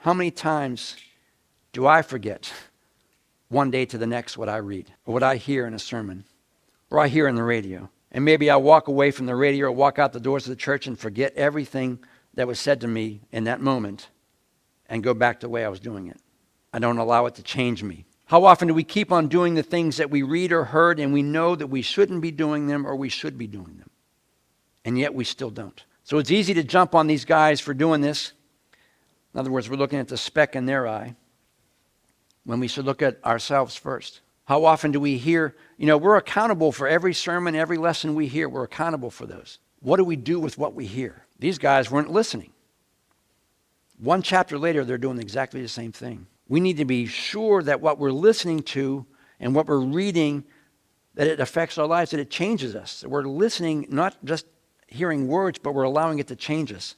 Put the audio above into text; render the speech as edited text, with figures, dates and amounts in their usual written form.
How many times do I forget one day to the next what I read or what I hear in a sermon or I hear on the radio? And maybe I walk away from the radio or walk out the doors of the church and forget everything that was said to me in that moment and go back to the way I was doing it. I don't allow it to change me. How often do we keep on doing the things that we read or heard and we know that we shouldn't be doing them or we should be doing them? And yet we still don't. So it's easy to jump on these guys for doing this. In other words, we're looking at the speck in their eye when we should look at ourselves first. How often do we hear, we're accountable for every sermon, every lesson we hear. We're accountable for those. What do we do with what we hear? These guys weren't listening. One chapter later, they're doing exactly the same thing. We need to be sure that what we're listening to and what we're reading, that it affects our lives, that it changes us. That we're listening, not just hearing words, but we're allowing it to change us.